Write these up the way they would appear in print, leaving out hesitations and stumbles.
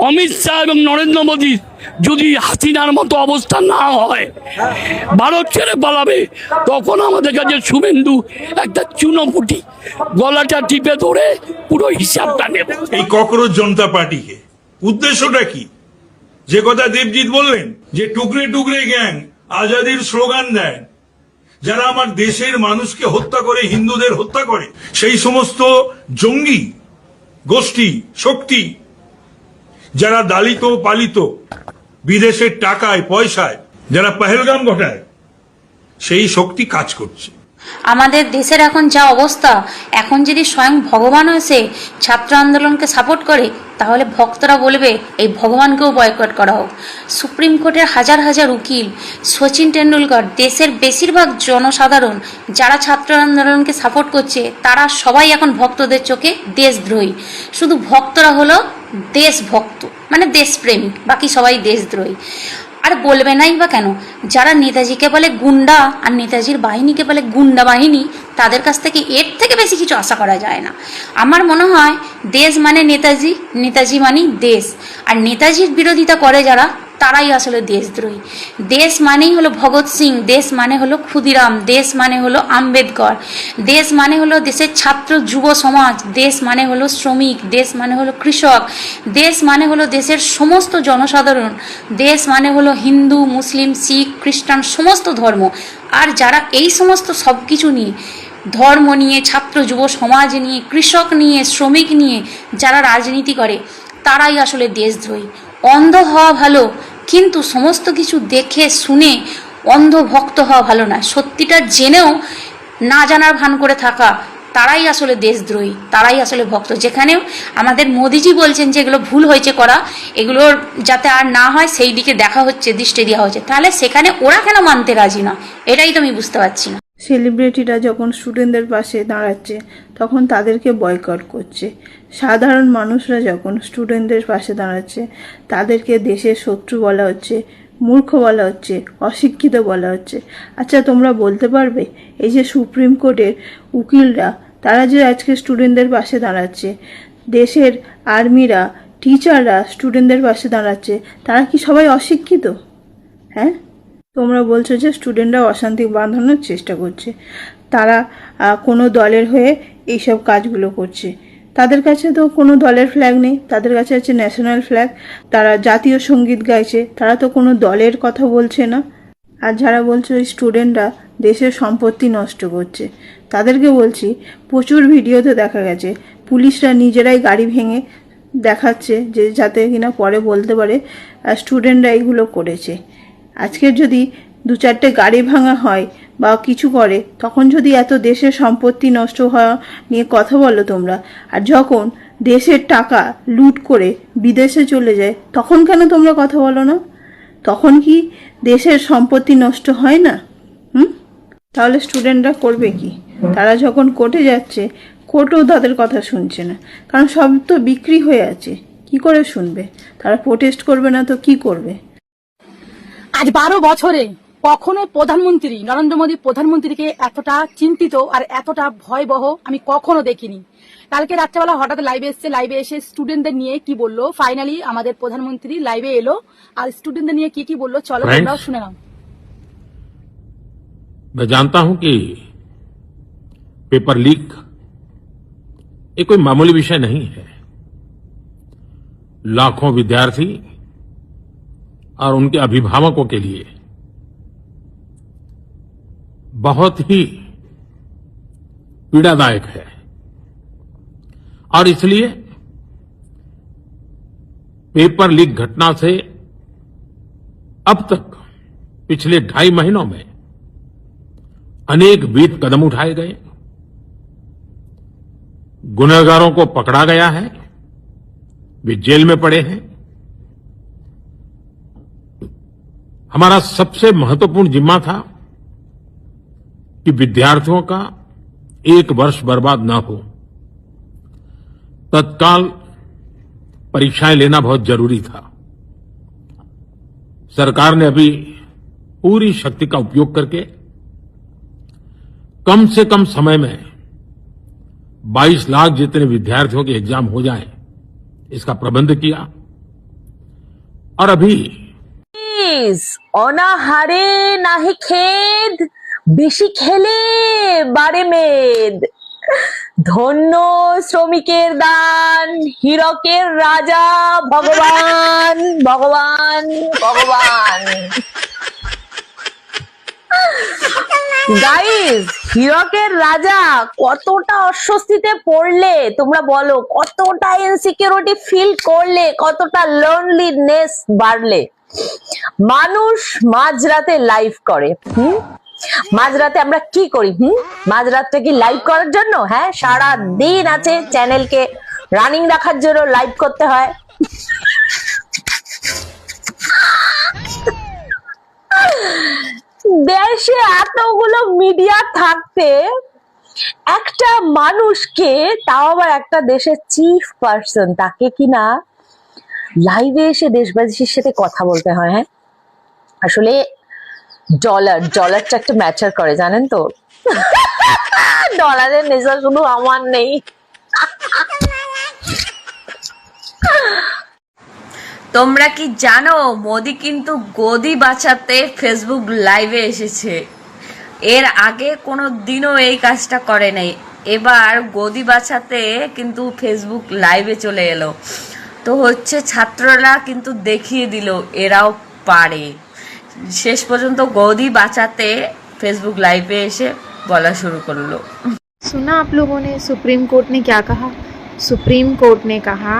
অমিত শাহ এবং নরেন্দ্র মোদী যদি হাসিনার মতো অবস্থা না হয়, ভারত ছেড়ে পালাবে, তখন আমাদের কাছে শুভেন্দু একটা চুনোপুটি গলাটা টিপে ধরে পুরো হিসাবটা নেব। এই ককরোচ জনতা পার্টিকে উদ্দেশ্যটা কি? যে কথা দেবজিৎ বললেন যে টুকরে টুকরে গ্যাং আজাদির স্লোগান দেয়, যারা আমার দেশের মানুষকে হত্যা করে, হিন্দুদের হত্যা করে, সেই সমস্ত জঙ্গি গোষ্ঠী শক্তি যারা দালিত পালিত বিদেশের টাকায় পয়সায় যারা পহেলগাম ঘটায়, সেই শক্তি কাজ করছে। আমাদের দেশের এখন যা অবস্থা, এখন যদি স্বয়ং ভগবান এসে ছাত্র আন্দোলনকে সাপোর্ট করে, তাহলে ভক্তরা বলবে এই ভগবানকেও বয়কট করা হোক। সুপ্রিম কোর্টের হাজার হাজার উকিল, সচিন টেন্ডুলকর, দেশের বেশিরভাগ জনসাধারণ যারা ছাত্র আন্দোলনকে সাপোর্ট করছে, তারা সবাই এখন ভক্তদের চোখে দেশদ্রোহী। শুধু ভক্তরা হলো দেশভক্ত, মানে দেশপ্রেমিক, বাকি সবাই দেশদ্রোহী। আর বলবে নাই বা কেন? যারা নেতাজিকে বলে গুন্ডা আর নেতাজির বাহিনীকে বলে গুন্ডা বাহিনী, তাদের কাছ থেকে এর থেকে বেশি কিছু আশা করা যায় না। আমার মনে হয় দেশ মানে নেতাজি, নেতাজি মানেই দেশ। আর নেতাজির বিরোধিতা করে যারা, তারাই আসলে দেশদ্রোহী। দেশ মানেই হলো ভগৎ সিং, দেশ মানে হলো ক্ষুদিরাম, দেশ মানে হলো আম্বেদকর, দেশ মানে হলো দেশের ছাত্র যুব সমাজ, দেশ মানে হলো শ্রমিক, দেশ মানে হলো কৃষক, দেশ মানে হলো দেশের সমস্ত জনসাধারণ, দেশ মানে হলো হিন্দু, মুসলিম, শিখ, খ্রিস্টান, সমস্ত ধর্ম। আর যারা এই সমস্ত সব কিছু নিয়ে, ধর্ম নিয়ে, ছাত্র যুব সমাজ নিয়ে, কৃষক নিয়ে, শ্রমিক নিয়ে যারা রাজনীতি করে, তারাই আসলে দেশদ্রোহী। অন্ধ হওয়া ভালো, কিন্তু সমস্ত কিছু দেখে শুনে অন্ধ ভক্ত হওয়া ভালো না। সত্যিটা জেনেও না জানার ভান করে থাকা, তারাই আসলে দেশদ্রোহী, তারাই আসলে ভক্ত। যেখানে আমাদের মোদিজি বলছেন যে এগুলো ভুল হয়েছে করা, এগুলোর যাতে আর না হয় সেই দিকে দেখা হচ্ছে, দৃষ্টি দেওয়া হচ্ছে, তাহলে সেখানে ওরা কেন মানতে রাজি না? এটাই তো আমি বুঝতে পারছি না। সেলিব্রিটিরা যখন স্টুডেন্টদের পাশে দাঁড়াচ্ছে, তখন তাদেরকে বয়কট করছে। সাধারণ মানুষরা যখন স্টুডেন্টদের পাশে দাঁড়াচ্ছে, তাদেরকে দেশের শত্রু বলা হচ্ছে, মূর্খ বলা হচ্ছে, অশিক্ষিত বলা হচ্ছে। আচ্ছা, তোমরা বলতে পারবে এই যে সুপ্রিম কোর্টের উকিলরা, তারা যে আজকে স্টুডেন্টদের পাশে দাঁড়াচ্ছে, দেশের আর্মিরা, টিচাররা স্টুডেন্টদের পাশে দাঁড়াচ্ছে, তারা কি সবাই অশিক্ষিত? হ্যাঁ, তোমরা বলছো যে স্টুডেন্টরা অশান্তি বাঁধানোর চেষ্টা করছে, তারা কোনো দলের হয়ে এইসব কাজগুলো করছে। তাদের কাছে তো কোনো দলের ফ্ল্যাগ নেই, তাদের কাছে আছে ন্যাশনাল ফ্ল্যাগ। তারা জাতীয় সঙ্গীত গাইছে, তারা তো কোনো দলের কথা বলছে না। আর যারা বলছে ওই স্টুডেন্টরা দেশের সম্পত্তি নষ্ট করছে, তাদেরকে বলছি, প্রচুর ভিডিওতে দেখা গেছে পুলিশরা নিজেরাই গাড়ি ভেঙে দেখাচ্ছে, যে যাতে কিনা পরে বলতে পারে স্টুডেন্টরা এইগুলো করেছে। আজকে যদি দু চারটে গাড়ি ভাঙা হয় বা কিছু করে, তখন যদি এত দেশের সম্পত্তি নষ্ট হওয়া নিয়ে কথা বলো তোমরা, আর যখন দেশের টাকা লুট করে বিদেশে চলে যায়, তখন কেন তোমরা কথা বলো না? তখন কি দেশের সম্পত্তি নষ্ট হয় না? তাহলে স্টুডেন্টরা করবে কি? তারা যখন কোর্টে যাচ্ছে, কোর্টও তাদের কথা শুনছে না, কারণ সব তো বিক্রি হয়ে আছে। কি করে শুনবে? তারা প্রোটেস্ট করবে না তো কি করবে? আজ 12 বছরে কখনো প্রধানমন্ত্রী নরেন্দ্র মোদী প্রধানমন্ত্রীকে এতটা চিন্তিত আর এতটা ভয়াবহ আমি কখনো দেখিনি। কালকে রাত্রেবেলা হঠাৎ লাইভে এসছে, লাইভে এসে স্টুডেন্টদের নিয়ে কি বললো, ফাইনালি আমাদের প্রধানমন্ত্রী লাইভে এলো আর স্টুডেন্টদের নিয়ে কি বললো, চলো তোমরাও শুনে নাও। मैं जानता हूं कि पेपर लीक ये कोई मामूली विषय नहीं है। लाखों विद्यार्थी और उनके अभिभावकों के लिए बहुत ही पीड़ादायक है, और इसलिए पेपर लीक घटना से अब तक पिछले 2.5 महीनों में अनेक विध कदम उठाए गए, गुनहगारों को पकड़ा गया है, वे जेल में पड़े हैं। हमारा सबसे महत्वपूर्ण जिम्मा था कि विद्यार्थियों का 1 वर्ष बर्बाद ना हो। तत्काल परीक्षाएं लेना बहुत जरूरी था। सरकार ने अभी पूरी शक्ति का उपयोग करके कम से कम समय में 22 लाख जितने विद्यार्थियों के एग्जाम हो जाए, इसका प्रबंध किया। और अभी অনাহারে নাহি খেদ, বেশি খেলে বারে মেদ। ধন্য শ্রমিকের দান, হীরকের রাজা ভগবান ভগবান ভগবান। গাইস, হীরকের রাজা কতটা অস্বস্তিতে পড়লে তোমরা বলো, কতটা ইনসিকিউরিটি ফিল করলে, কতটা লোনলিনেস বাড়লে। মানুষ মাঝরাতে লাইভ করে, মাঝরাতে আমরা কি করি? মাঝরাতটা কি লাইভ করার জন্য? হ্যাঁ, সারা দিন আছে চ্যানেলকে রানিং রাখার জন্য লাইভ করতে হয়। দেশে এতগুলো মিডিয়া থাকতে একটা মানুষকে, তাও আবার একটা দেশের চিফ পার্সন, তাকে কিনা লাইভে এসে দেশবাসীর সাথে কথা বলতে হয়। হ্যাঁ, আসলে ডলারটা একটা ম্যাটার করে, জানেন তো। ডলারের নেশা শুধু আমার নেই। তোমরা কি জানো মোদি কিন্তু গদি বাঁচাতে ফেসবুক লাইভে এসেছে? এর আগে কোনো দিনও এই কাজটা করে নাই, এবার গদি বাঁচাতে কিন্তু ফেসবুক লাইভে চলে এলো। তো হচ্ছে ছাত্ররা কিন্তু দেখিয়ে দিল এরাও পারে। শেষ পর্যন্ত গদি বাঁচাতে फेसबुक लाइव पे ऐसे बोला शुरू कर लो। सुना आप लोगों ने सुप्रीम कोर्ट ने क्या कहा? सुप्रीम कोर्ट ने कहा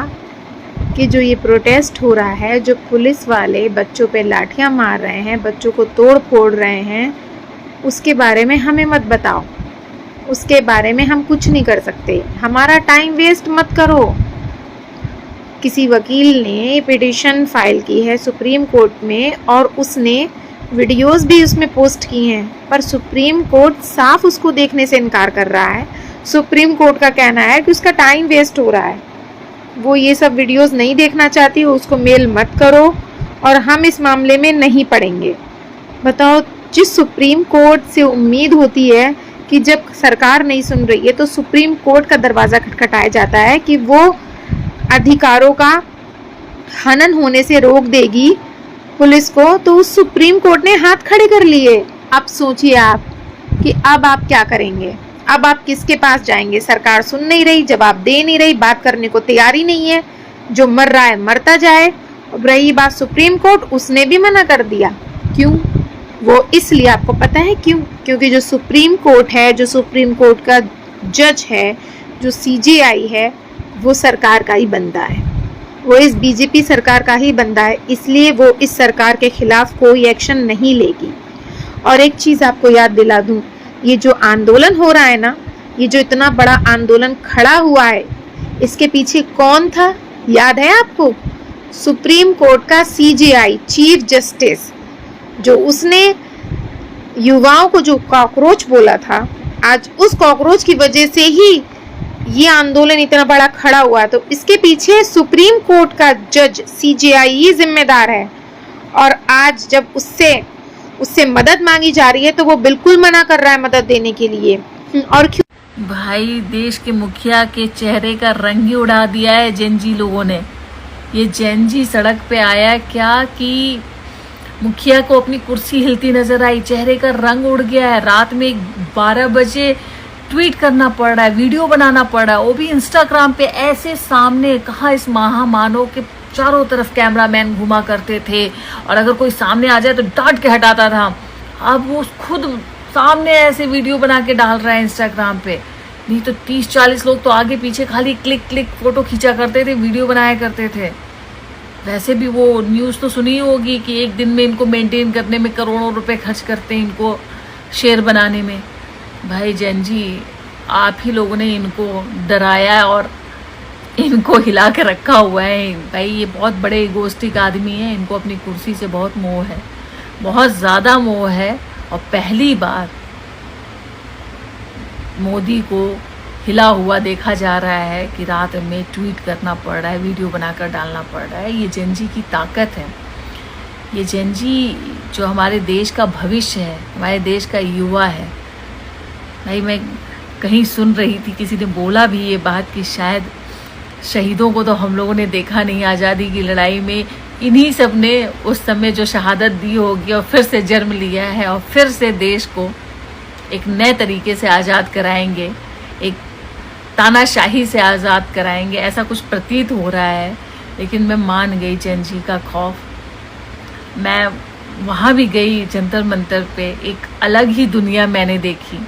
कि जो ये प्रोटेस्ट हो रहा है, जो पुलिस वाले बच्चों पे लाठियां मार रहे हैं, बच्चों को तोड़ फोड़ रहे हैं, उसके बारे में हमें मत बताओ, उसके बारे में हम कुछ नहीं कर सकते, हमारा टाइम वेस्ट मत करो। किसी वकील ने पिटीशन फाइल की है सुप्रीम कोर्ट में और उसने वीडियोस भी उसमें पोस्ट की हैं, पर सुप्रीम कोर्ट साफ उसको देखने से इनकार कर रहा है। सुप्रीम कोर्ट का कहना है कि उसका टाइम वेस्ट हो रहा है, वो ये सब वीडियोस नहीं देखना चाहती, उसको मेल मत करो और हम इस मामले में नहीं पड़ेंगे। बताओ, जिस सुप्रीम कोर्ट से उम्मीद होती है कि जब सरकार नहीं सुन रही है तो सुप्रीम कोर्ट का दरवाज़ा खटखटाया जाता है कि वो अधिकारों का हनन होने से रोक देगी पुलिस को, तो उस सुप्रीम कोर्ट ने हाथ खड़े कर लिए। अब सोचिए आप कि अब आप क्या करेंगे, अब आप किसके पास जाएंगे? सरकार सुन नहीं रही, जवाब दे नहीं रही, बात करने को तैयार ही नहीं है, जो मर रहा है मरता जाए। अब रही बात सुप्रीम कोर्ट, उसने भी मना कर दिया। क्यों? वो इसलिए, आपको पता है क्यों? क्योंकि जो सुप्रीम कोर्ट है, जो सुप्रीम कोर्ट का जज है, जो CJI है, वो सरकार का ही बंदा है, वो इस बीजेपी सरकार का ही बंदा है, इसलिए वो इस सरकार के खिलाफ कोई एक्शन नहीं लेगी। और एक चीज़ आपको याद दिला दूं, ये जो आंदोलन हो रहा है ना, ये जो इतना बड़ा आंदोलन खड़ा हुआ है, इसके पीछे कौन था याद है आपको? सुप्रीम कोर्ट का CJI चीफ जस्टिस, जो उसने युवाओं को जो कॉकरोच बोला था, आज उस कॉकरोच की वजह से ही ये आंदोलन इतना बड़ा खड़ा हुआ। तो इसके पीछे सुप्रीम कोर्ट का जज CJI ही जिम्मेदार है, और आज जब उससे मदद मांगी जा रही है तो वो बिल्कुल मना कर रहा है मदद देने के लिए। और क्यों? भाई, देश के मुखिया के चेहरे का रंग ही उड़ा दिया है जेनजी लोगों ने। ये जेनजी सड़क पे आया क्या कि मुखिया को अपनी कुर्सी हिलती नजर आई, चेहरे का रंग उड़ गया है। रात में 12 बजे ट्वीट करना पड़ रहा है, वीडियो बनाना पड़ रहा है, वो भी इंस्टाग्राम पे ऐसे सामने। कहाँ इस महामानव के चारों तरफ कैमरामैन घुमा करते थे, और अगर कोई सामने आ जाए तो डांट के हटाता था। अब वो खुद सामने ऐसे वीडियो बना के डाल रहा है इंस्टाग्राम पे। नहीं तो 30-40 लोग तो आगे पीछे खाली क्लिक क्लिक फोटो खींचा करते थे, वीडियो बनाया करते थे। वैसे भी वो न्यूज़ तो सुनी होगी कि एक दिन में इनको मेंटेन करने में करोड़ों रुपए खर्च करते हैं, इनको शेयर बनाने में। भाई जेनजी, आप ही लोगों ने इनको डराया और इनको हिला के रखा हुआ है। भाई, ये बहुत बड़े इगोस्टिक आदमी हैं, इनको अपनी कुर्सी से बहुत मोह है, बहुत ज़्यादा मोह है। और पहली बार मोदी को हिला हुआ देखा जा रहा है कि रात में ट्वीट करना पड़ रहा है, वीडियो बनाकर डालना पड़ रहा है। ये जेनजी की ताकत है। ये जेनजी जो हमारे देश का भविष्य है, हमारे देश का युवा है। भाई, मैं कहीं सुन रही थी, किसी ने बोला भी ये बात कि शायद शहीदों को तो हम लोगों ने देखा नहीं आज़ादी की लड़ाई में। इन्हीं सब ने उस समय जो शहादत दी होगी और फिर से जन्म लिया है और फिर से देश को एक नए तरीके से आज़ाद कराएंगे, एक तानाशाही से आज़ाद कराएंगे, ऐसा कुछ प्रतीत हो रहा है। लेकिन मैं मान गई जैन जी का खौफ। मैं वहाँ भी गई जंतर मंतर पे, एक अलग ही दुनिया मैंने देखी।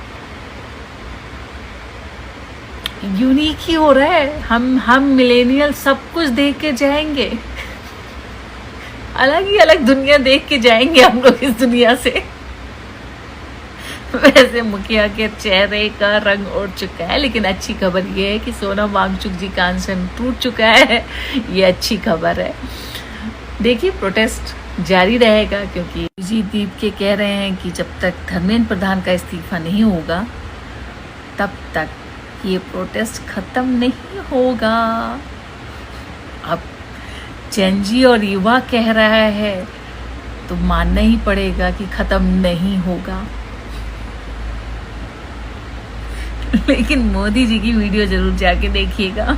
यूनिक ही हो रहा है। हम मिलेनियल सब कुछ देख के जाएंगे, अलग ही अलग दुनिया देख के जाएंगे हम लोग इस दुनिया से। वैसे मुखिया के चेहरे का रंग उड़ चुका है, लेकिन अच्छी खबर ये है कि सोनम वांगचुक जी का अनशन टूट चुका है। ये अच्छी खबर है। देखिए प्रोटेस्ट जारी रहेगा, क्योंकि अभिजीत दीप के कह रहे हैं कि जब तक धर्मेंद्र प्रधान का इस्तीफा नहीं होगा तब तक ये प्रोटेस्ट खत्म नहीं होगा। अब जैन जी और युवा कह रहा है तो मानना ही पड़ेगा कि खत्म नहीं होगा। लेकिन मोदी जी की वीडियो जरूर जाके देखिएगा।